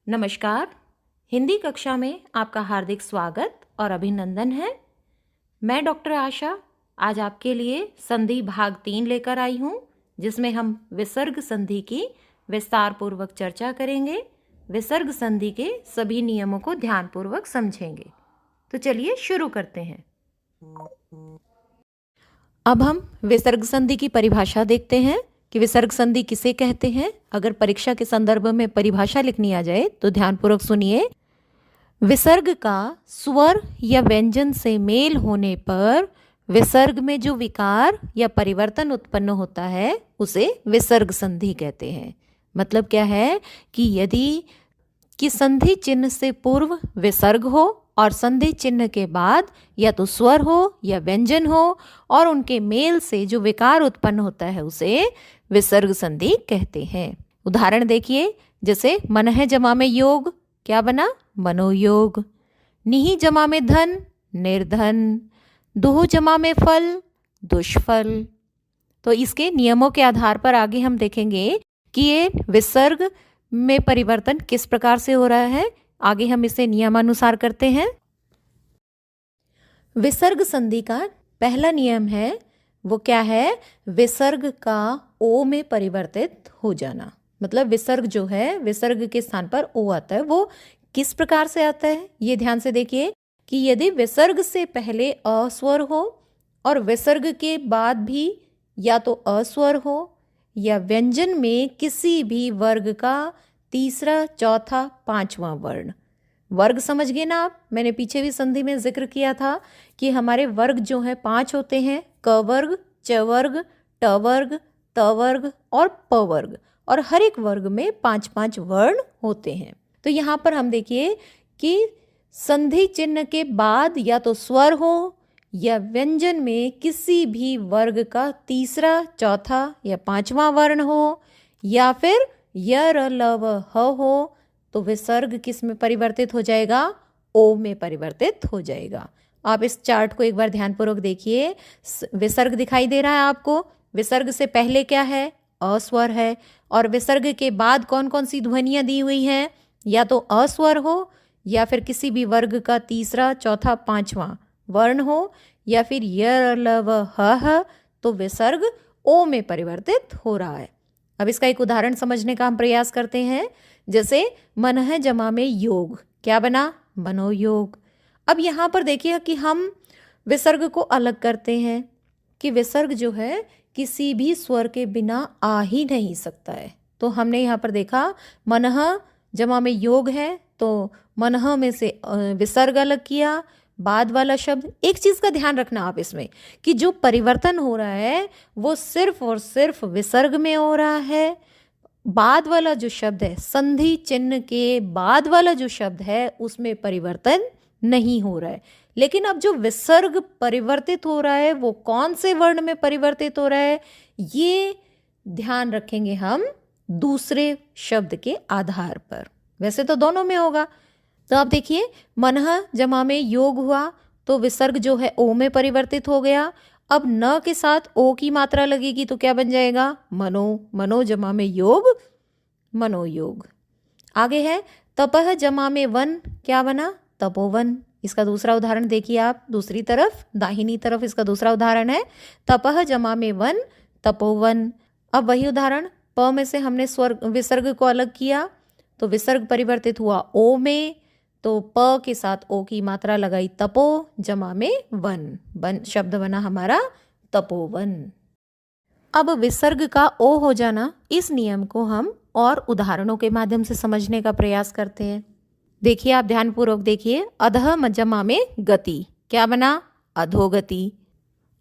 नमस्कार। हिंदी कक्षा में आपका हार्दिक स्वागत और अभिनंदन है। मैं डॉक्टर आशा आज आपके लिए संधि भाग 3 लेकर आई हूँ, जिसमें हम विसर्ग संधि की विस्तार पूर्वक चर्चा करेंगे। विसर्ग संधि के सभी नियमों को ध्यानपूर्वक समझेंगे। तो चलिए शुरू करते हैं। अब हम विसर्ग संधि की परिभाषा देखते हैं कि विसर्ग संधि किसे कहते हैं। अगर परीक्षा के संदर्भ में परिभाषा लिखनी आ जाए तो ध्यानपूर्वक सुनिए। विसर्ग का स्वर या व्यंजन से मेल होने पर विसर्ग में जो विकार या परिवर्तन उत्पन्न होता है उसे विसर्ग संधि कहते हैं। मतलब क्या है कि यदि कि संधि चिन्ह से पूर्व विसर्ग हो और संधि चिन्ह के बाद या तो स्वर हो या व्यंजन हो और उनके मेल से जो विकार उत्पन्न होता है उसे विसर्ग संधि कहते हैं। उदाहरण देखिए, जैसे मन है जमा में योग, क्या बना? मनोयोग। निहि जमा में धन, निर्धन। दुह जमा में फल, दुष्फल। तो इसके नियमों के आधार पर आगे हम देखेंगे कि ये विसर्ग में परिवर्तन किस प्रकार से हो रहा है। आगे हम इसे नियमानुसार करते हैं। विसर्ग संधि का पहला नियम है, वो क्या है? विसर्ग का ओ में परिवर्तित हो जाना। मतलब विसर्ग जो है, विसर्ग के स्थान पर ओ आता है, वो किस प्रकार से आता है ये ध्यान से देखिए कि यदि विसर्ग से पहले अस्वर हो और विसर्ग के बाद भी या तो अस्वर हो या व्यंजन में किसी भी वर्ग का तीसरा, चौथा, पांचवा वर्ण। वर्ग समझ गए ना आप? मैंने पीछे भी संधि में जिक्र किया था कि हमारे वर्ग जो है 5 होते हैं। क वर्ग, च वर्ग, ट वर्ग, त वर्ग और प वर्ग, और हर एक वर्ग में 5-5 वर्ण होते हैं। तो यहाँ पर हम देखिए कि संधि चिन्ह के बाद या तो स्वर हो या व्यंजन में किसी भी वर्ग का तीसरा, चौथा या पांचवा वर्ण हो या फिर य, र, ल, व, ह हो तो विसर्ग किस में परिवर्तित हो जाएगा? ओ में परिवर्तित हो जाएगा। आप इस चार्ट को एक बार ध्यानपूर्वक देखिए। विसर्ग दिखाई दे रहा है आपको। विसर्ग से पहले क्या है? अस्वर है। और विसर्ग के बाद कौन कौन सी ध्वनियां दी हुई हैं? या तो अस्वर हो या फिर किसी भी वर्ग का तीसरा, चौथा, पांचवा वर्ण हो या फिर य, ल, व, ह तो विसर्ग ओ में परिवर्तित हो रहा है। अब इसका एक उदाहरण समझने का हम प्रयास करते हैं। जैसे मन है जमा में योग, क्या बना? मनोयोग। अब यहाँ पर देखिए कि हम विसर्ग को अलग करते हैं कि विसर्ग जो है किसी भी स्वर के बिना आ ही नहीं सकता है। तो हमने यहाँ पर देखा मनः जमा में योग है तो मनः में से विसर्ग अलग किया। बाद वाला शब्द, एक चीज का ध्यान रखना आप इसमें कि जो परिवर्तन हो रहा है वो सिर्फ और सिर्फ विसर्ग में हो रहा है। बाद वाला जो शब्द है, संधि चिन्ह के बाद वाला जो शब्द है उसमें परिवर्तन नहीं हो रहा है। लेकिन अब जो विसर्ग परिवर्तित हो रहा है वो कौन से वर्ण में परिवर्तित हो रहा है ये ध्यान रखेंगे हम दूसरे शब्द के आधार पर। वैसे तो दोनों में होगा। तो आप देखिए मनः जमा में योग हुआ तो विसर्ग जो है ओ में परिवर्तित हो गया। अब न के साथ ओ की मात्रा लगेगी तो क्या बन जाएगा? मनो। मनो जमा में योग, मनोयोग। आगे है तपह जमा में वन, क्या बना? तपोवन। इसका दूसरा उदाहरण देखिए आप, दूसरी तरफ, दाहिनी तरफ इसका दूसरा उदाहरण है तपह जमा में वन, तपोवन। अब वही उदाहरण, प में से हमने स्वर विसर्ग को अलग किया तो विसर्ग परिवर्तित हुआ ओ में, तो प के साथ ओ की मात्रा लगाई तपो जमा में वन शब्द बना हमारा तपोवन। अब विसर्ग का ओ हो जाना, इस नियम को हम और उदाहरणों के माध्यम से समझने का प्रयास करते हैं। देखिए आप ध्यानपूर्वक देखिए। अधः जमा में गति, क्या बना? अधोगति।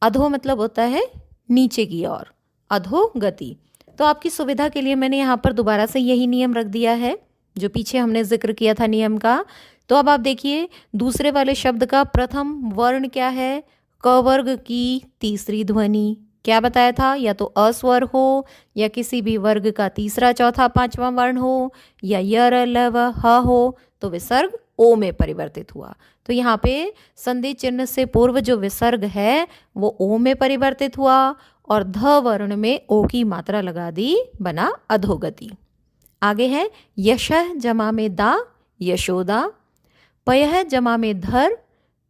अधो मतलब होता है नीचे की ओर, अधोगति। तो आपकी सुविधा के लिए मैंने यहाँ पर दोबारा से यही नियम रख दिया है जो पीछे हमने जिक्र किया था नियम का। तो अब आप देखिए दूसरे वाले शब्द का प्रथम वर्ण क्या है? क वर्ग की तीसरी ध्वनि। क्या बताया था? या तो अस्वर हो या किसी भी वर्ग का तीसरा, चौथा, पांचवा वर्ण हो या य, र, ल, व, ह हो तो विसर्ग ओ में परिवर्तित हुआ। तो यहाँ पे संधि चिन्ह से पूर्व जो विसर्ग है वो ओ में परिवर्तित हुआ और ध वर्ण में ओ की मात्रा लगा दी, बना अधोगति। आगे है यशः जमा में दा, यशोदा। पयः जमा में धर,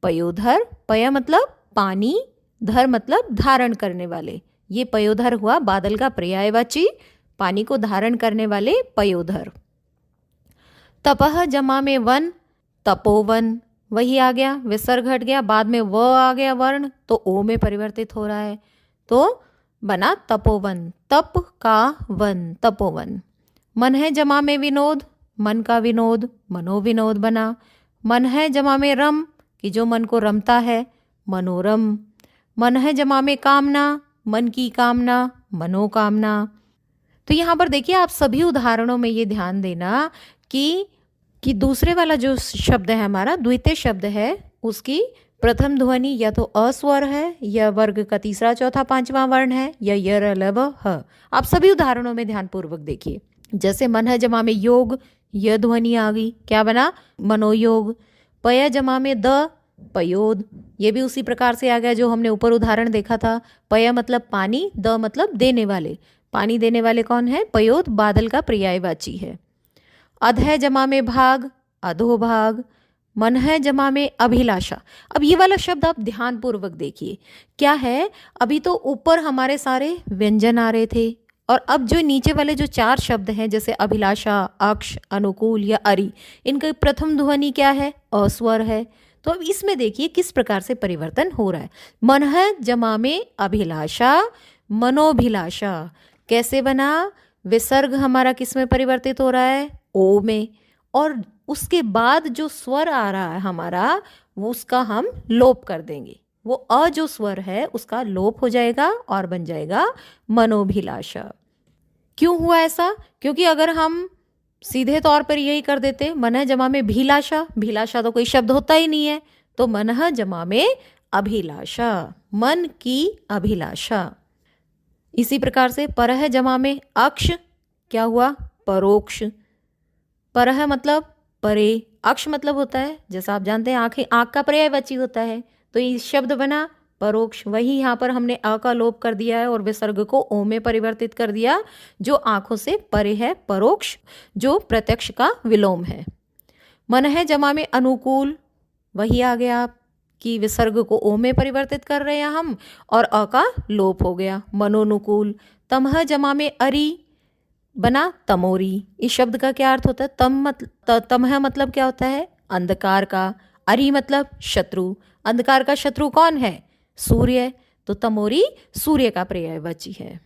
पयोधर। पय मतलब पानी, धर मतलब धारण करने वाले। ये पयोधर हुआ बादल का पर्यायवाची, पानी को धारण करने वाले पयोधर। तपः जमा में वन, तपोवन। वही आ गया, विसर्ग हट गया, बाद में व आ गया वर्ण, तो ओ में परिवर्तित हो रहा है, तो बना तपोवन। तप का वन, तपोवन। मन है जमा में विनोद, मन का विनोद, मनोविनोद बना। मन है जमा में रम, कि जो मन को रमता है, मनोरम। मन है जमा में कामना, मन की कामना, मनोकामना। तो यहाँ पर देखिए आप सभी उदाहरणों में ये ध्यान देना कि दूसरे वाला जो शब्द है हमारा द्वितीय शब्द है, उसकी प्रथम ध्वनि या तो अस्वर है, या वर्ग का तीसरा चौथा पांचवा वर्ण है, या य र ल व ह। आप सभी उदाहरणों में ध्यानपूर्वक देखिए। जैसे मन है जमा में योग, य ध्वनि आ गई, क्या बना, मनोयोग। पय जमा में द, पयोद। ये भी उसी प्रकार से आ गया जो हमने ऊपर उदाहरण देखा था। पय मतलब पानी, द मतलब देने वाले। पानी देने वाले कौन है, पयोद बादल का पर्यायवाची है। अध है जमा में भाग, अधोभाग। मन है जमा में अभिलाषा। अब ये वाला शब्द आप ध्यानपूर्वक देखिए, क्या है, अभी तो ऊपर हमारे सारे व्यंजन आ रहे थे, और अब जो नीचे वाले जो चार शब्द हैं जैसे अभिलाषा, अक्ष, अनुकूल या अरि, इनका प्रथम ध्वनि क्या है, अस्वर है। तो अब इसमें देखिए किस प्रकार से परिवर्तन हो रहा है। मन है जमा में अभिलाषा, मनोभिलाषा। कैसे बना, विसर्ग हमारा किस में परिवर्तित हो रहा है, ओ में, और उसके बाद जो स्वर आ रहा है हमारा, वो उसका हम लोप कर देंगे। वो अ जो स्वर है उसका लोप हो जाएगा और बन जाएगा मनोभिलाषा। क्यों हुआ ऐसा, क्योंकि अगर हम सीधे तौर पर यही कर देते मन जमा में भीलाषा, भीलाषा तो कोई शब्द होता ही नहीं है, तो मन जमा में अभिलाषा, मन की अभिलाषा। इसी प्रकार से परह जमा में अक्ष, क्या हुआ, परोक्ष। परह मतलब परे, अक्ष मतलब होता है, जैसा आप जानते हैं आंखें, आंख का पर्यायवाची होता है, तो ये शब्द बना परोक्ष। वही यहाँ पर हमने अ का लोप कर दिया है और विसर्ग को ओ में परिवर्तित कर दिया, जो आंखों से परे है, परोक्ष, जो प्रत्यक्ष का विलोम है। मन है जमा में अनुकूल, वही आ गया आप कि विसर्ग को ओ में परिवर्तित कर रहे हैं हम, और अ का लोप हो गया, मनोनुकूल। तमह जमा में अरि, बना तमोरी। इस शब्द का क्या अर्थ होता है, तमह मतलब क्या होता है, अंधकार का। अरि मतलब शत्रु, अंधकार का शत्रु कौन है, सूर्य, तो तमोरी सूर्य का पर्यायवाची है।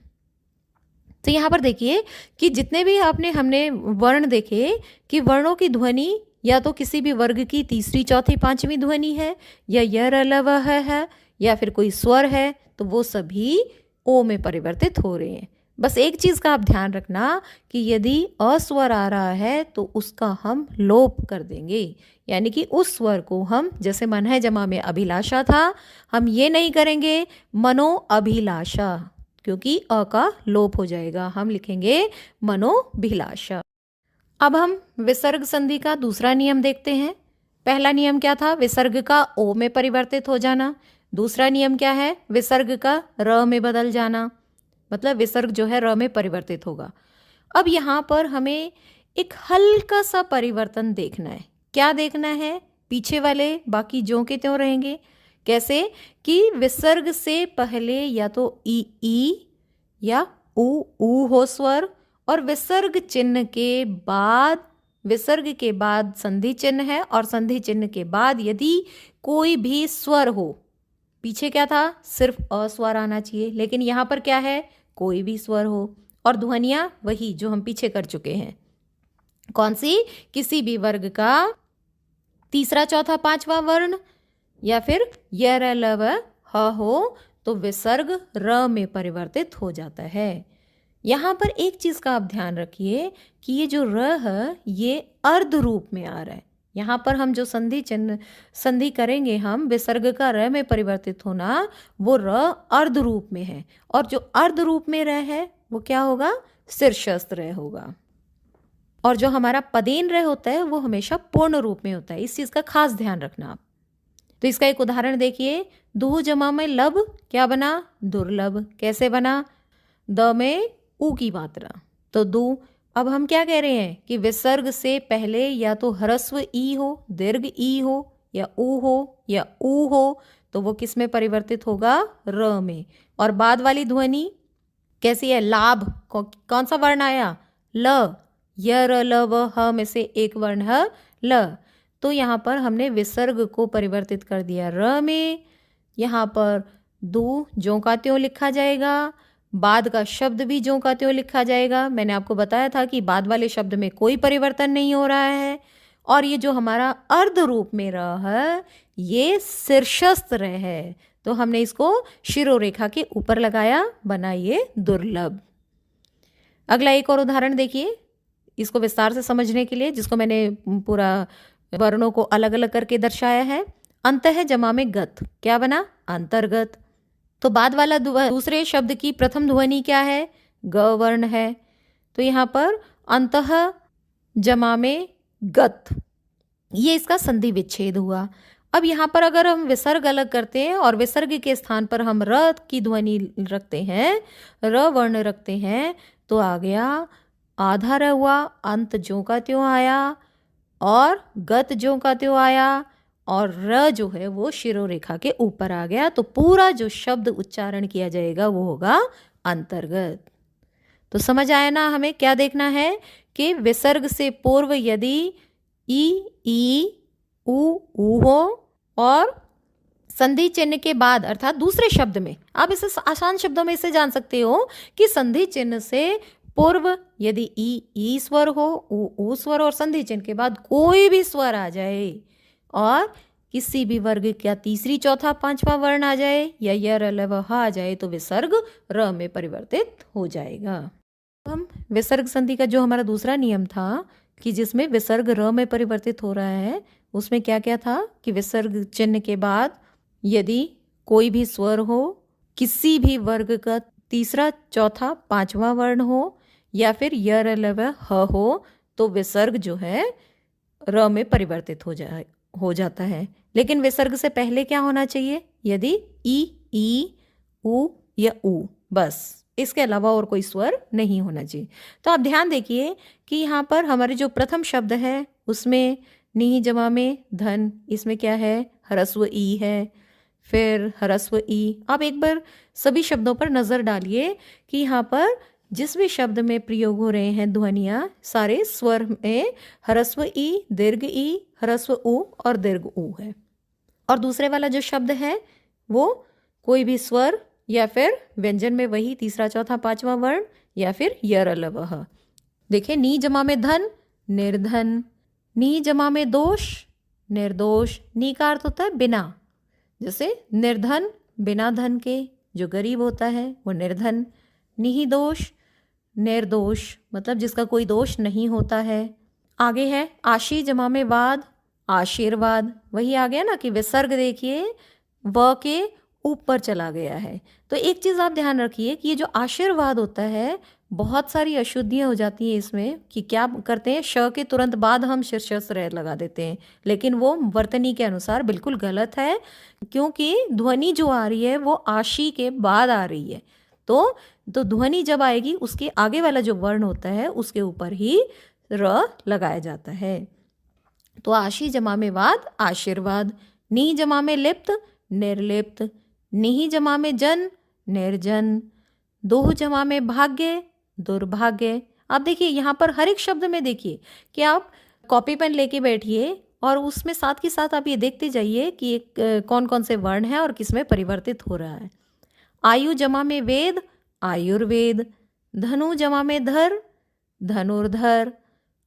तो यहाँ पर देखिए कि जितने भी हमने वर्ण देखे कि वर्णों की ध्वनि या तो किसी भी वर्ग की तीसरी चौथी पांचवी ध्वनि है, या य र ल व है, या फिर कोई स्वर है, तो वो सभी ओ में परिवर्तित हो रहे हैं। बस एक चीज़ का आप ध्यान रखना कि यदि अस्वर आ रहा है तो उसका हम लोप कर देंगे, यानी कि उस स्वर को हम, जैसे मन है जमा में अभिलाषा था, हम ये नहीं करेंगे मनो अभिलाषा, क्योंकि अ का लोप हो जाएगा, हम लिखेंगे मनोभिलाषा। अब हम विसर्ग संधि का दूसरा नियम देखते हैं। पहला नियम क्या था, विसर्ग का ओ में परिवर्तित हो जाना। दूसरा नियम क्या है, विसर्ग का र में बदल जाना, मतलब विसर्ग जो है र में परिवर्तित होगा। अब यहाँ पर हमें एक हल्का सा परिवर्तन देखना है। क्या देखना है, पीछे वाले बाकी ज्यों के त्यों रहेंगे। कैसे कि विसर्ग से पहले या तो ई या ऊ हो स्वर, और विसर्ग चिन्ह के बाद, विसर्ग के बाद संधि चिन्ह है, और संधि चिन्ह के बाद यदि कोई भी स्वर हो, पीछे क्या था, सिर्फ अ स्वर आना चाहिए, लेकिन यहाँ पर क्या है, कोई भी स्वर हो, और ध्वनियाँ वही जो हम पीछे कर चुके हैं। कौन सी, किसी भी वर्ग का तीसरा चौथा पांचवा वर्ण, या फिर य र ल व ह हो, तो विसर्ग र में परिवर्तित हो जाता है। यहाँ पर एक चीज़ का आप ध्यान रखिए कि ये जो र है ये अर्ध रूप में आ रहा है। यहाँ पर हम जो संधि करेंगे, हम विसर्ग का र में परिवर्तित होना, वो र अर्ध रूप में है, और जो अर्ध रूप में र है वो क्या होगा, शीर्षस्थ र होगा, और जो हमारा पदेन र होता है वो हमेशा पूर्ण रूप में होता है। इस चीज़ का खास ध्यान रखना आप। तो इसका एक उदाहरण देखिए, दुह जमा में लब, क्या बना, दुर्लभ। कैसे बना, द में ऊ की मात्रा, तो दु। अब हम क्या कह रहे हैं कि विसर्ग से पहले या तो ह्रस्व ई हो, दीर्घ ई हो, या ऊ हो, या ऊ हो, तो वो किस में परिवर्तित होगा? र में। और बाद वाली ध्वनि कैसी है? लाभ। कौन सा वर्ण आया? ल। य र ल व ह में से एक वर्ण है ल। तो यहाँ पर हमने विसर्ग को परिवर्तित कर दिया र में। यहाँ पर दू ज्यों का त्यों लिखा जाएगा, बाद का शब्द भी ज्यों का त्यों लिखा जाएगा। मैंने आपको बताया था कि बाद वाले शब्द में कोई परिवर्तन नहीं हो रहा है। और ये जो हमारा अर्ध रूप में र है, ये शीर्षस्थ र है, तो हमने इसको शिरोरेखा के ऊपर लगाया, बना ये दुर्लभ। अगला एक और उदाहरण देखिए, इसको विस्तार से समझने के लिए, जिसको मैंने पूरा वर्णों को अलग अलग करके दर्शाया है। अंतः जमा में गत, क्या बना? अंतर्गत। तो बाद वाला दूसरे शब्द की प्रथम ध्वनि क्या है? ग वर्ण है। तो यहाँ पर अंतः जमा में गत, ये इसका संधि विच्छेद हुआ। अब यहाँ पर अगर हम विसर्ग अलग करते हैं और विसर्ग के स्थान पर हम र की ध्वनि रखते हैं, र वर्ण रखते हैं, तो आ गया आधा र हुआ, अंत ज्यों का त्यों आया, और गत ज्यों का त्यों आया, और र जो है वो शिरोरेखा के ऊपर आ गया। तो पूरा जो शब्द उच्चारण किया जाएगा वो होगा अंतर्गत। तो समझ आया ना हमें क्या देखना है? कि विसर्ग से पूर्व यदि ई ऊ हो, और संधि चिन्ह के बाद अर्थात दूसरे शब्द में, आप इसे आसान शब्दों में इसे जान सकते हो कि संधि चिन्ह से पूर्व यदि ई स्वर हो, ऊ स्वर, और संधि चिन्ह के बाद कोई भी स्वर आ जाए, और किसी भी वर्ग का तीसरी चौथा पांचवा वर्ण आ जाए, या य र ल व ह आ जाए, तो विसर्ग र में परिवर्तित हो जाएगा। हम विसर्ग संधि का जो हमारा दूसरा नियम था कि जिसमें विसर्ग र में परिवर्तित हो रहा है, उसमें क्या क्या था कि विसर्ग चिन्ह के बाद यदि कोई भी स्वर हो, किसी भी वर्ग का तीसरा चौथा पांचवा वर्ण हो, या फिर य र ल व ह हो, तो विसर्ग जो है र में परिवर्तित हो जाता है। लेकिन विसर्ग से पहले क्या होना चाहिए? यदि ई ऊ या ऊ, बस, इसके अलावा और कोई स्वर नहीं होना चाहिए। तो आप ध्यान देखिए कि यहाँ पर हमारे जो प्रथम शब्द है उसमें नी जमा में धन, इसमें क्या है? ह्रस्व ई है, फिर ह्रस्व ई। आप एक बार सभी शब्दों पर नजर डालिए कि यहाँ पर जिस भी शब्द में प्रयोग हो रहे हैं ध्वनियाँ, सारे स्वर में ह्रस्व ई, दीर्घ ई, ह्रस्व ऊ और दीर्घ ऊ है। और दूसरे वाला जो शब्द है वो कोई भी स्वर या फिर व्यंजन में वही तीसरा चौथा पांचवा वर्ण, या फिर य र ल व ह। देखिए, नी जमा में धन, निर्धन। नी जमा में दोष, निर्दोष। नी का अर्थ होता है बिना, जैसे निर्धन, बिना धन के, जो गरीब होता है वो निर्धन। निहि दोष, निर्दोष, मतलब जिसका कोई दोष नहीं होता है। आगे है आशी जमा में वाद, आशीर्वाद। वही आ गया ना कि विसर्ग देखिए व के ऊपर चला गया है। तो एक चीज़ आप ध्यान रखिए कि ये जो आशीर्वाद होता है, बहुत सारी अशुद्धियाँ हो जाती हैं इसमें, कि क्या करते हैं, श के तुरंत बाद हम शीर्षस्थ रे लगा देते हैं, लेकिन वो वर्तनी के अनुसार बिल्कुल गलत है, क्योंकि ध्वनि जो आ रही है वो आशी के बाद आ रही है। तो ध्वनि जब आएगी उसके आगे वाला जो वर्ण होता है उसके ऊपर ही र लगाया जाता है। तो आशी जमा में वाद, आशीर्वाद। नी जमा में लिप्त, निर्लिप्त। निहि जमा में जन, निर्जन। दोह जमा में भाग्य, दुर्भाग्य। आप देखिए यहाँ पर हर एक शब्द में देखिए कि आप कॉपी पेन लेके बैठिए और उसमें साथ के साथ आप ये देखते जाइए कि कौन कौन से वर्ण हैं और किस में परिवर्तित हो रहा है। आयु जमा में वेद, आयुर्वेद। धनु जमा में धर, धनुर्धर।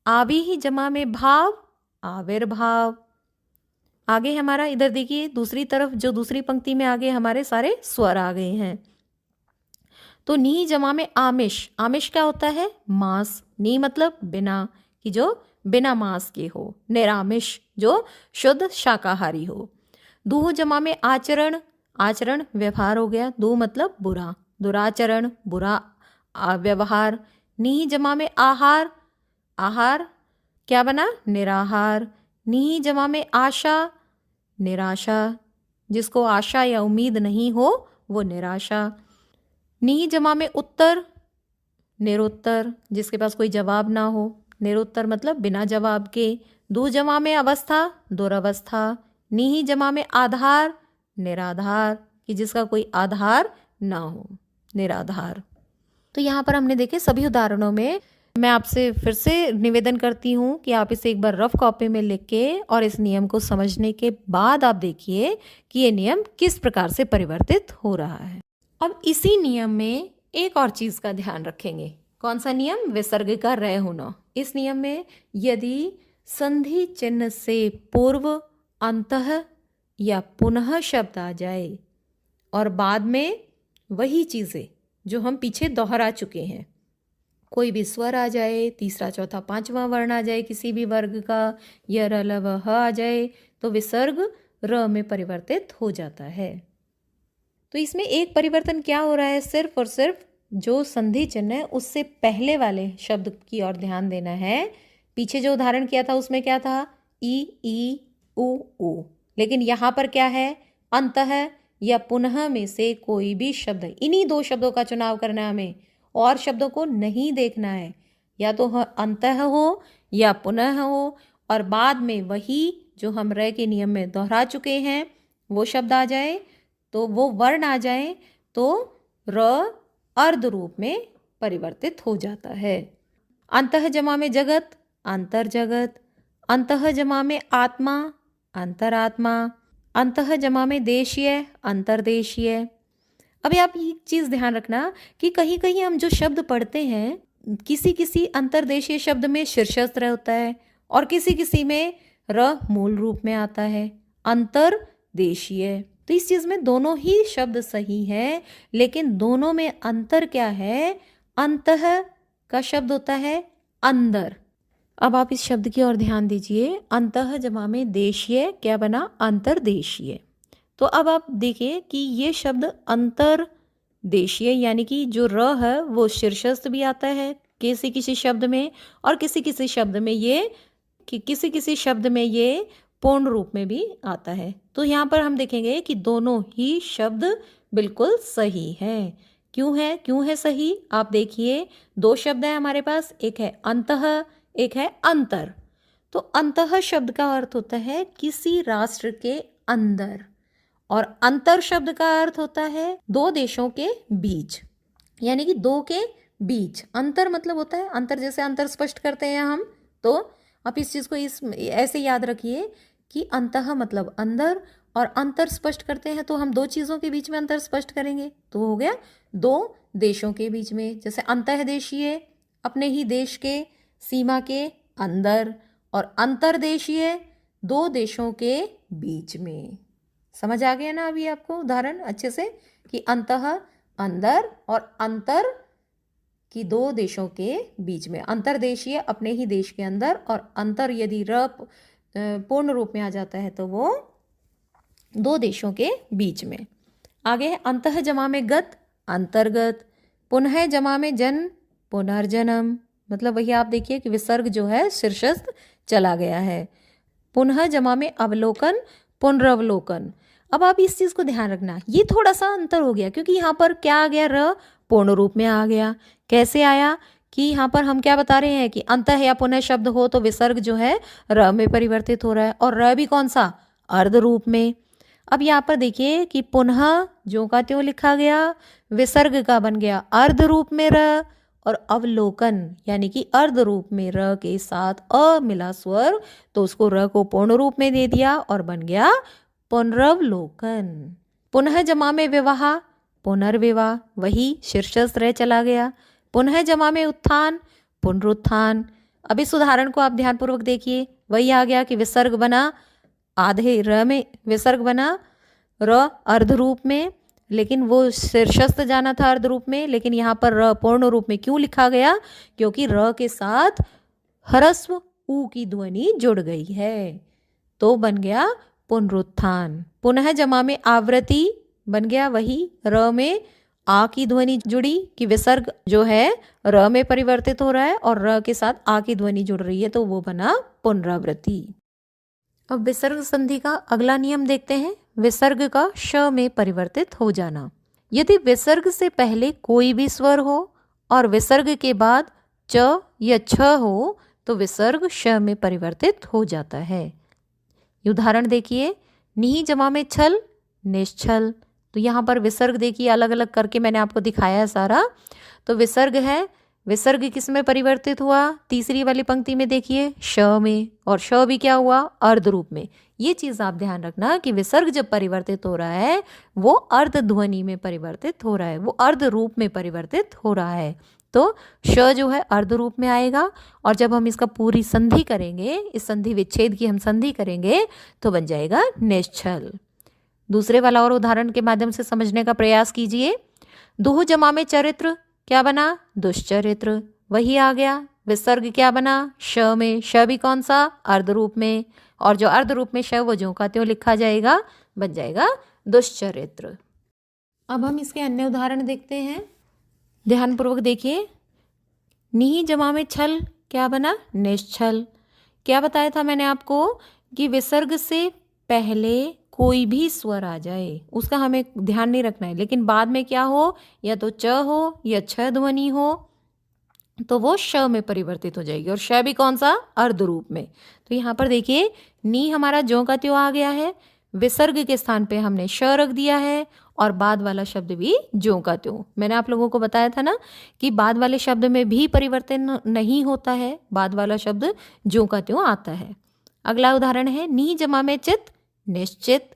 आवि ही जमा में भाव, आविर्भाव। आगे हमारा इधर देखिए दूसरी तरफ जो दूसरी पंक्ति में आगे हमारे सारे स्वर आ गए हैं। तो नी जमा में आमिष। आमिष क्या होता है? मांस। नी मतलब बिना, कि जो बिना मांस के हो। निरामिष, जो शुद्ध शाकाहारी हो। दूह जमा में आचरण। आचरण व्यवहार हो गया, दू मतलब बुरा, दुराचरण, बुरा व्यवहार। नी जमा में आहार। आहार क्या बना? निराहार। नी जमा में आशा, निराशा, जिसको आशा या उम्मीद नहीं हो वो निराशा। नी जमा में उत्तर, निरुत्तर जिसके पास कोई जवाब ना हो, निरुत्तर मतलब बिना जवाब के। दू जमा में अवस्था, दुरवस्था। नी जमा में आधार, निराधार, कि जिसका कोई आधार ना हो, निराधार। तो यहाँ पर हमने देखे सभी उदाहरणों में। मैं आपसे फिर से निवेदन करती हूँ कि आप इसे एक बार रफ कॉपी में लिख के और इस नियम को समझने के बाद आप देखिए कि ये नियम किस प्रकार से परिवर्तित हो रहा है। अब इसी नियम में एक और चीज का ध्यान रखेंगे। कौन सा नियम? विसर्ग का रह होना। इस नियम में यदि संधि चिन्ह से पूर्व अंतः या पुनः शब्द आ जाए और बाद में वही चीजें जो हम पीछे दोहरा चुके हैं, कोई भी स्वर आ जाए, तीसरा चौथा पांचवा वर्ण आ जाए किसी भी वर्ग का, य र ल व ह आ जाए, तो विसर्ग र में परिवर्तित हो जाता है। तो इसमें एक परिवर्तन क्या हो रहा है? सिर्फ और सिर्फ जो संधि चिन्ह है उससे पहले वाले शब्द की ओर ध्यान देना है। पीछे जो उदाहरण किया था उसमें क्या था? ई उ। लेकिन यहाँ पर क्या है? अंतः या पुनः में से कोई भी शब्द, इन्हीं दो शब्दों का चुनाव करना है हमें, और शब्दों को नहीं देखना है। या तो अंतः हो या पुनः हो, और बाद में वही जो हम र के नियम में दोहरा चुके हैं वो शब्द आ जाए, तो वो वर्ण आ जाए, तो र अर्ध रूप में परिवर्तित हो जाता है। अंतः जमा में जगत, अंतर जगत। अंतः जमा में आत्मा, अंतरात्मा। अंतः जमा में देशीय, अंतरदेशीय। अभी आप एक चीज ध्यान रखना कि कहीं कहीं हम जो शब्द पढ़ते हैं, किसी किसी अंतरदेशीय शब्द में शीर्षस्थ र होता है और किसी किसी में र मूल रूप में आता है, अंतरदेशीय। तो इस चीज में दोनों ही शब्द सही हैं, लेकिन दोनों में अंतर क्या है? अंतः का शब्द होता है अंदर। अब आप इस शब्द की ओर ध्यान दीजिए। अंतः जमा में देशीय क्या बना? अंतरदेशीय। तो अब आप देखिए कि ये शब्द अंतरदेशीय यानी कि जो र है वो शीर्षस्थ भी आता है किसी किसी शब्द में, और किसी किसी शब्द में ये पूर्ण रूप में भी आता है। तो यहाँ पर हम देखेंगे कि दोनों ही शब्द बिल्कुल सही हैं। क्यों है सही? आप देखिए, दो शब्द है हमारे पास, एक है अंतः, एक है अंतर। तो अंतः शब्द का अर्थ होता है किसी राष्ट्र के अंदर, और अंतर शब्द का अर्थ होता है दो देशों के बीच, यानी कि दो के बीच। अंतर मतलब होता है अंतर, जैसे अंतर स्पष्ट करते हैं हम, तो आप इस चीज को ऐसे याद रखिए कि अंतः मतलब अंदर, और अंतर स्पष्ट करते हैं तो हम दो चीजों के बीच में अंतर स्पष्ट करेंगे, तो हो गया दो देशों के बीच में। जैसे अंतःदेशीय अपने ही देश के सीमा के अंदर, और अंतरदेशीय दो देशों के बीच में। समझ आ गया ना अभी आपको उदाहरण अच्छे से कि अंतः अंदर और अंतर कि दो देशों के बीच में। अंतरदेशीय अपने ही देश के अंदर, और अंतर यदि र पूर्ण रूप में आ जाता है तो वो दो देशों के बीच में। आगे है अंतः जमा में गत, अंतर्गत। पुनः जमा में जन, पुनर्जन्म। मतलब वही आप देखिए कि विसर्ग जो है शीर्षस्थ चला गया है। पुनः जमा में अवलोकन, पुनरावलोकन। अब आप इस चीज को ध्यान रखना, ये थोड़ा सा अंतर हो गया क्योंकि यहाँ पर क्या आ गया? र पूर्ण रूप में आ गया। कैसे आया? कि यहाँ पर हम क्या बता रहे हैं कि अंतः या पुनः शब्द हो तो विसर्ग जो है र में परिवर्तित हो रहा है, और र भी कौन सा? अर्ध रूप में। अब यहाँ पर देखिए कि पुनः जो का त्यों लिखा गया, विसर्ग का बन गया अर्ध रूप में र, और अवलोकन यानी कि अर्ध रूप में र के साथ अ मिला स्वर, तो उसको र को पूर्ण रूप में दे दिया और बन गया पुनरावलोकन। पुनः जमा में विवाह, पुनर्विवाह, वही शीर्षस्थ रह चला गया। पुनः जमा में उत्थान, पुनरुत्थान। अब इस उदाहरण को आप ध्यानपूर्वक देखिए, वही आ गया कि विसर्ग बना आधे र में, विसर्ग बना र अर्ध रूप में, लेकिन वो शीर्षस्थ जाना था अर्ध रूप में, लेकिन यहाँ पर र पूर्ण रूप में क्यों लिखा गया? क्योंकि र के साथ ह्रस्व ऊ की ध्वनि जुड़ गई है, तो बन गया पुनरुत्थान। पुनः जमा में आवृत्ति बन गया वही र में आ की ध्वनि जुड़ी कि विसर्ग जो है र में परिवर्तित हो रहा है और र के साथ आ की ध्वनि जुड़ रही है, तो वो बना पुनरावृत्ति। अब विसर्ग संधि का अगला नियम देखते हैं, विसर्ग का श में परिवर्तित हो जाना। यदि विसर्ग से पहले कोई भी स्वर हो और विसर्ग के बाद च या छ हो तो विसर्ग श में परिवर्तित हो जाता है। ये उदाहरण देखिए, नी जमा में छल, निश्छल। तो यहाँ पर विसर्ग देखिए अलग अलग करके मैंने आपको दिखाया है सारा। तो विसर्ग है, विसर्ग किस में परिवर्तित हुआ? तीसरी वाली पंक्ति में देखिए श में, और श भी क्या हुआ? अर्ध रूप में। ये चीज आप ध्यान रखना कि विसर्ग जब परिवर्तित हो रहा है वो अर्ध ध्वनि में परिवर्तित हो रहा है, वो अर्ध रूप में परिवर्तित हो रहा है। तो श जो है अर्ध रूप में आएगा, और जब हम इसका पूरी संधि करेंगे, इस संधि विच्छेद की हम संधि करेंगे तो बन जाएगा निश्छल। दूसरे वाला और उदाहरण के माध्यम से समझने का प्रयास कीजिए। दुह जमा में चरित्र क्या बना? दुष्चरित्र। वही आ गया। विसर्ग क्या बना? श में। श भी कौन सा? अर्ध रूप में। और जो अर्ध रूप में श वो ज्यों का त्यों लिखा जाएगा, बन जाएगा दुष्चरित्र। अब हम इसके अन्य उदाहरण देखते हैं, ध्यानपूर्वक देखिए। नी जमा में छल क्या बना? निश्छल। क्या बताया था मैंने आपको कि विसर्ग से पहले कोई भी स्वर आ जाए उसका हमें ध्यान नहीं रखना है, लेकिन बाद में क्या हो, या तो च हो या छ ध्वनि हो तो वो श में परिवर्तित हो जाएगी, और श भी कौन सा? अर्ध रूप में। तो यहाँ पर देखिए नी हमारा ज्यों का त्यों आ गया है, विसर्ग के स्थान पे हमने श रख दिया है, और बाद वाला शब्द भी ज्यों का त्यों। मैंने आप लोगों को बताया था ना कि बाद वाले शब्द में भी परिवर्तन नहीं होता है, बाद वाला शब्द ज्यों का त्यों आता है। अगला उदाहरण है, नी जमा में चित निश्चित,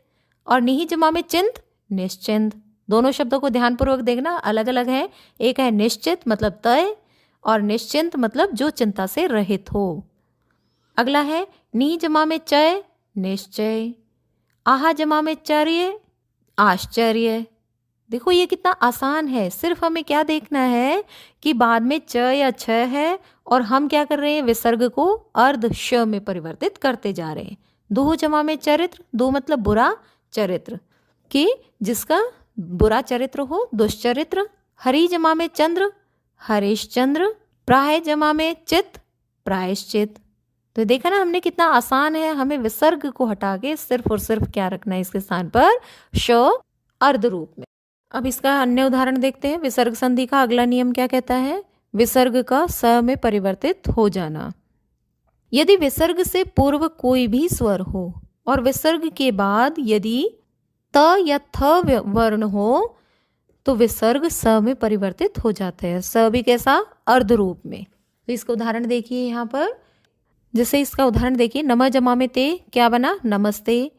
और नी जमा में चिंत निश्चिंत। दोनों शब्दों को ध्यानपूर्वक देखना, अलग अलग है। एक है निश्चित मतलब तय, और निश्चिंत मतलब जो चिंता से रहित हो। अगला है नी जमा में चय निश्चय, आहा जमा में चर्य आश्चर्य। देखो ये कितना आसान है, सिर्फ हमें क्या देखना है कि बाद में च या छ है, और हम क्या कर रहे हैं? विसर्ग को अर्ध श में परिवर्तित करते जा रहे हैं। दुह जमा में चरित्र, दो मतलब बुरा, चरित्र कि जिसका बुरा चरित्र हो, दुष्चरित्र। हरि जमा में चंद्र, हरिश्चंद्र। प्राय जमा में चित, प्रायश्चित। तो देखा ना हमने कितना आसान है, हमें विसर्ग को हटा के सिर्फ और सिर्फ क्या रखना है इसके स्थान पर? श अर्ध रूप में। अब इसका अन्य उदाहरण देखते हैं। विसर्ग संधि का अगला नियम क्या कहता है? विसर्ग का स में परिवर्तित हो जाना। यदि विसर्ग से पूर्व कोई भी स्वर हो और विसर्ग के बाद यदि त या थ वर्ण हो तो विसर्ग स में परिवर्तित हो जाता है। स भी कैसा? अर्ध रूप में। तो इसका उदाहरण देखिए यहाँ पर, जैसे इसका उदाहरण देखिए, नमः जमा में ते क्या बना? नमस्ते।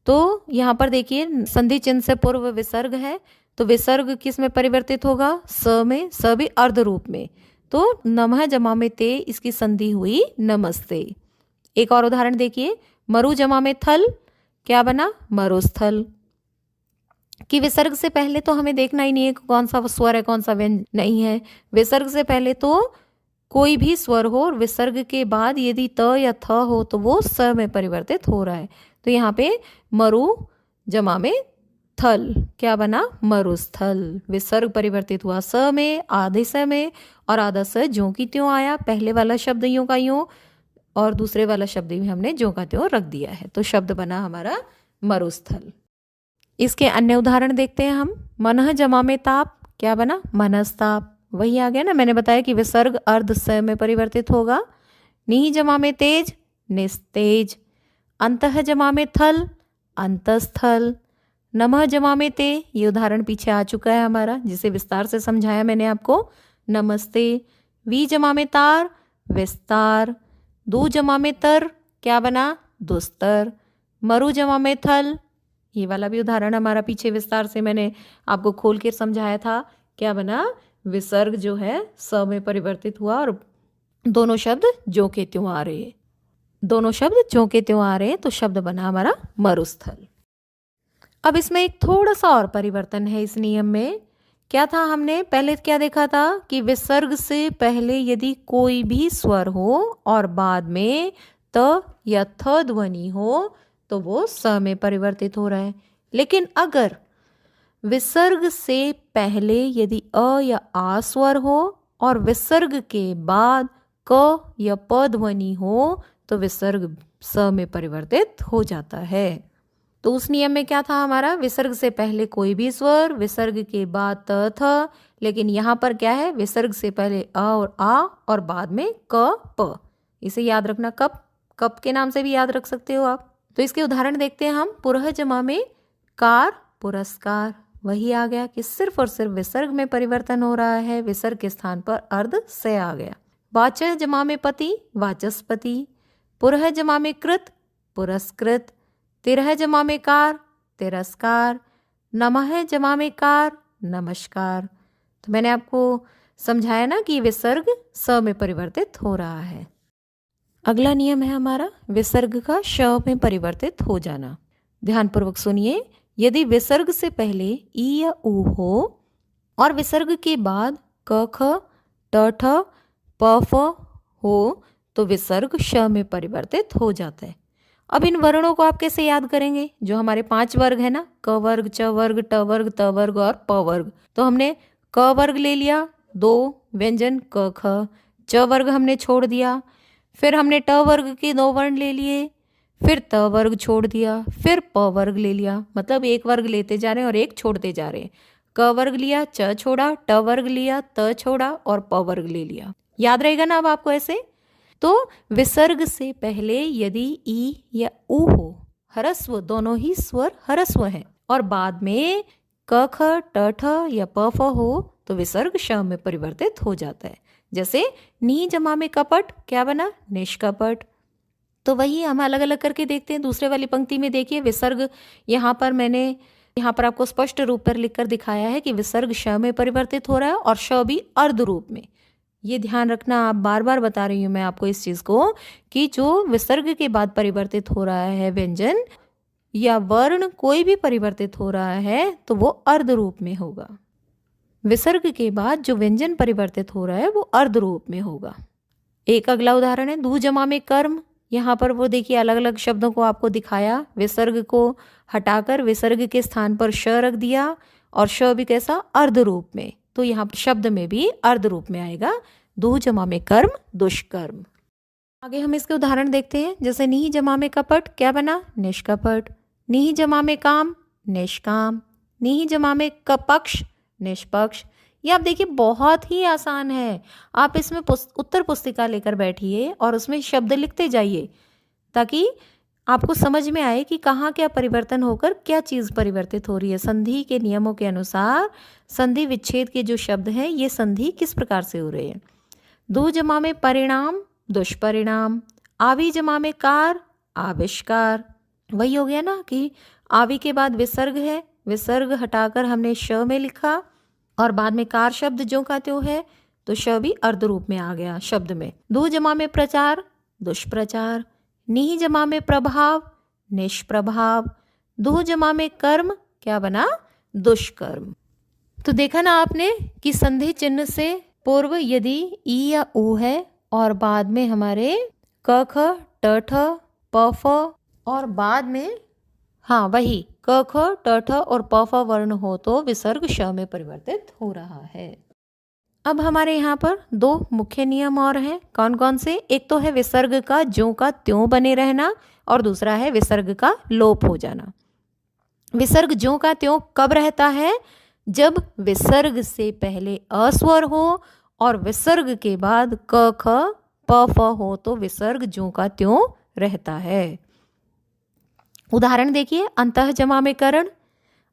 तो यहाँ पर देखिए संधि चिन्ह से पूर्व विसर्ग है, तो विसर्ग किस में परिवर्तित होगा? स में। स भी अर्ध रूप में। तो नमः जमा में ते इसकी संधि हुई नमस्ते। एक और उदाहरण देखिए, मरु जमा में थल क्या बना? मरुस्थल। कि विसर्ग से पहले तो हमें देखना ही नहीं है कौन सा स्वर है कौन सा व्यंजन नहीं है। विसर्ग से पहले तो कोई भी स्वर हो, और विसर्ग के बाद यदि त या थ हो तो वो स में परिवर्तित हो रहा है। तो यहाँ पे मरु जमा में थल क्या बना? मरुस्थल। विसर्ग परिवर्तित हुआ स में, आधे स में, और आधा स ज्यों की त्यों आया। पहले वाला शब्द यूं का यूं, और दूसरे वाला शब्द भी हमने ज्यों का त्यों रख दिया है, तो शब्द बना हमारा मरुस्थल। इसके अन्य उदाहरण देखते हैं हम। मनः जमा में ताप क्या बना? मनस्ताप। वही आ गया ना, मैंने बताया कि विसर्ग अर्ध स में परिवर्तित होगा। नी जमा में तेज निस्तेज। अंतः जमा में थल अंतस्थल। नमः जमा में ते, ये उदाहरण पीछे आ चुका है हमारा, जिसे विस्तार से समझाया मैंने आपको, नमस्ते। वी जमा में तार विस्तार। दू जमा में तर क्या बना? दुस्तर। मरु जमा में थल, ये वाला भी उदाहरण हमारा पीछे विस्तार से मैंने आपको खोल के समझाया था, क्या बना? विसर्ग जो है स में परिवर्तित हुआ, और दोनों शब्द ज्यों के त्यों आ रहे हैं, दोनों शब्द ज्यों के त्यों आ रहे हैं, तो शब्द बना हमारा मरुस्थल। अब इसमें एक थोड़ा सा और परिवर्तन है इस नियम में। क्या था? हमने पहले क्या देखा था कि विसर्ग से पहले यदि कोई भी स्वर हो और बाद में त या थ ध्वनि हो तो वो स में परिवर्तित हो रहा है। लेकिन अगर विसर्ग से पहले यदि अ या आ स्वर हो और विसर्ग के बाद क या प ध्वनि हो तो विसर्ग स में परिवर्तित हो जाता है। तो उस नियम में क्या था हमारा, विसर्ग से पहले कोई भी स्वर, विसर्ग के बाद त था, लेकिन यहाँ पर क्या है, विसर्ग से पहले अ और आ और बाद में क प। इसे याद रखना, कप, कप के नाम से भी याद रख सकते हो आप। तो इसके उदाहरण देखते हैं हम। पुरह जमा में कार, पुरस्कार, वही आ गया कि सिर्फ और सिर्फ विसर्ग में परिवर्तन हो रहा है, विसर्ग के स्थान पर अर्ध से आ गया। वाचः जमा में पति, वाचस्पति। पुरह जमा में कृत, पुरस्कृत। तिरह जमा में कार, तिरस्कार। नमः जमा में कार, नमस्कार। तो मैंने आपको समझाया ना कि विसर्ग स में परिवर्तित हो रहा है। अगला नियम है हमारा विसर्ग का श में परिवर्तित हो जाना। ध्यानपूर्वक सुनिए। यदि विसर्ग से पहले ई या ऊ हो और विसर्ग के बाद क ख ट ठ प फ हो तो विसर्ग श में परिवर्तित हो जाता है। अब इन वर्णों को आप कैसे याद करेंगे? जो हमारे 5 वर्ग है ना, क वर्ग, च वर्ग, ट वर्ग, त वर्ग और प वर्ग। तो हमने क वर्ग ले लिया, 2 व्यंजन क ख। च वर्ग हमने छोड़ दिया, फिर हमने ट वर्ग के 2 वर्ण ले लिए, फिर त वर्ग छोड़ दिया, फिर प वर्ग ले लिया। मतलब एक वर्ग लेते जा रहे हैं और एक छोड़ते जा रहे हैं। क वर्ग लिया, च छोड़ा, ट वर्ग लिया, त छोड़ा और प वर्ग ले लिया। याद रहेगा ना अब आपको ऐसे? तो विसर्ग से पहले यदि ई या ऊ हो, ह्रस्व, दोनों ही स्वर ह्रस्व हैं, और बाद में क ख ट ठ या प फ हो तो विसर्ग श में परिवर्तित हो जाता है। जैसे नी जमा में कपट, क्या बना? निष्कपट। तो वही हम अलग अलग करके देखते हैं। दूसरे वाली पंक्ति में देखिए, विसर्ग यहाँ पर आपको स्पष्ट रूप पर लिखकर दिखाया है कि विसर्ग श में परिवर्तित हो रहा है और श भी अर्ध रूप में। ये ध्यान रखना, आप बार बार बता रही हूँ मैं आपको इस चीज को कि जो विसर्ग के बाद परिवर्तित हो रहा है व्यंजन या वर्ण, कोई भी परिवर्तित हो रहा है तो वो अर्ध रूप में होगा। विसर्ग के बाद जो व्यंजन परिवर्तित हो रहा है वो अर्ध रूप में होगा। एक अगला उदाहरण है दू जमा में कर्म। यहाँ पर वो देखिए अलग अलग शब्दों को आपको दिखाया, विसर्ग को हटाकर विसर्ग के स्थान पर श रख दिया और श भी कैसा? अर्ध रूप में। तो यहाँ शब्द में भी अर्ध रूप में आएगा, दू जमा में कर्म, दुष्कर्म। आगे हम इसके उदाहरण देखते हैं। जैसे नी जमा में कपट, क्या बना? निष्कपट। नी जमा में काम, निष्काम। नी जमा में कपक्ष, निष्पक्ष। ये आप देखिए बहुत ही आसान है। आप इसमें उत्तर पुस्तिका लेकर बैठिए और उसमें शब्द लिखते जाइए ताकि आपको समझ में आए कि कहाँ क्या परिवर्तन होकर क्या चीज़ परिवर्तित हो रही है। संधि के नियमों के अनुसार संधि विच्छेद के जो शब्द हैं ये संधि किस प्रकार से हो रहे हैं। दू जमा में परिणाम, दुष्परिणाम। आवी जमा में कार, आविष्कार। वही हो गया ना कि आवी के बाद विसर्ग है, विसर्ग हटाकर हमने श में लिखा और बाद में कार शब्द जो का त्यों है तो श भी अर्ध रूप में आ गया शब्द में। दू जमा में प्रचार, दुष्प्रचार। नी जमा में प्रभाव, निष्प्रभाव। दू जमा में कर्म, क्या बना? दुष्कर्म। तो देखा ना आपने कि संधि चिन्ह से पूर्व यदि ई या ऊ है और बाद में हमारे क ख ट ठ प फ और बाद में वही क ख ट ठ और प फ वर्ण हो तो विसर्ग श में परिवर्तित हो रहा है। अब हमारे यहाँ पर 2 मुख्य नियम और हैं। कौन कौन से? एक तो है विसर्ग का ज्यों का त्यों बने रहना और दूसरा है विसर्ग का लोप हो जाना। विसर्ग ज्यों का त्यों कब रहता है? जब विसर्ग से पहले अस्वर हो और विसर्ग के बाद क ख प फ हो तो विसर्ग ज्यों का त्यों रहता है। उदाहरण देखिए, अंतः जमा में करण,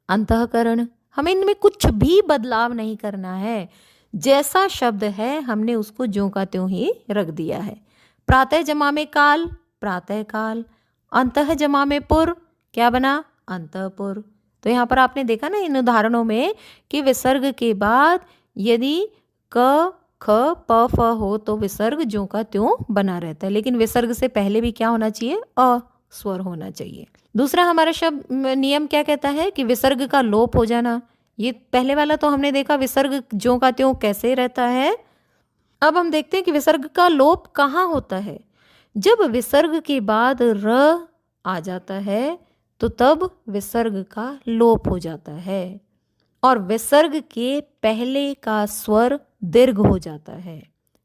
अंतःकरण। हमें इनमें कुछ भी बदलाव नहीं करना है, जैसा शब्द है हमने उसको ज्यों का त्यों ही रख दिया है। प्रातः जमा में काल, प्रातः काल। अंतः जमा में पुर, क्या बना? अंतःपुर। तो यहाँ पर आपने देखा ना इन उदाहरणों में कि विसर्ग के बाद यदि क ख प फ हो तो विसर्ग ज्यों का त्यों बना रहता है, लेकिन विसर्ग से पहले भी क्या होना चाहिए? अ स्वर होना चाहिए। दूसरा हमारा शब्द नियम क्या कहता है कि विसर्ग का लोप हो जाना। ये पहले वाला तो हमने देखा विसर्ग ज्यों का त्यों कैसे रहता है। अब हम देखते हैं कि विसर्ग का लोप कहाँ होता है। जब विसर्ग के बाद र आ जाता है तो तब विसर्ग का लोप हो जाता है और विसर्ग के पहले का स्वर दीर्घ हो जाता है।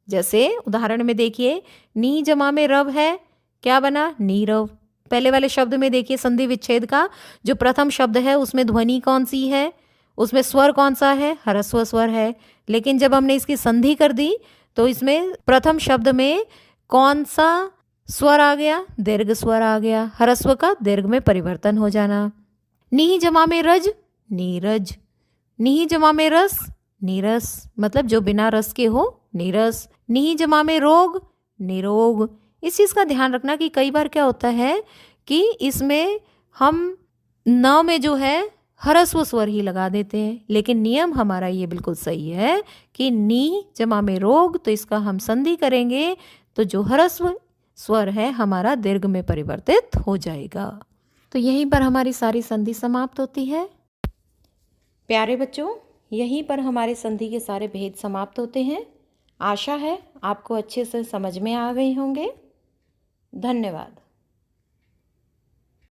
जैसे उदाहरण में देखिए, नी जमा में रव है, क्या बना? नीरव। पहले वाले शब्द में देखिए संधि विच्छेद का जो प्रथम शब्द है उसमें ध्वनि कौन सी है, उसमें स्वर कौन सा है, ह्रस्व स्वर है। लेकिन जब हमने इसकी संधि कर दी तो इसमें प्रथम शब्द में कौन सा स्वर आ गया, दीर्घ स्वर आ गया, ह्रस्व का दीर्घ में परिवर्तन हो जाना। नी जमा में रज, नीरज। नी जमा में रस, नीरस, मतलब जो बिना रस के हो, नीरस। नी जमा में रोग, निरोग। इस चीज़ का ध्यान रखना कि कई बार क्या होता है कि इसमें हम न में जो है ह्रस्व स्वर ही लगा देते हैं, लेकिन नियम हमारा ये बिल्कुल सही है कि नी जमा में रोग, तो इसका हम संधि करेंगे तो जो ह्रस्व स्वर है हमारा दीर्घ में परिवर्तित हो जाएगा। तो यहीं पर हमारी सारी संधि समाप्त होती है। प्यारे बच्चों, यहीं पर हमारे संधि के सारे भेद समाप्त होते हैं। आशा है आपको अच्छे से समझ में आ गए होंगे। धन्यवाद।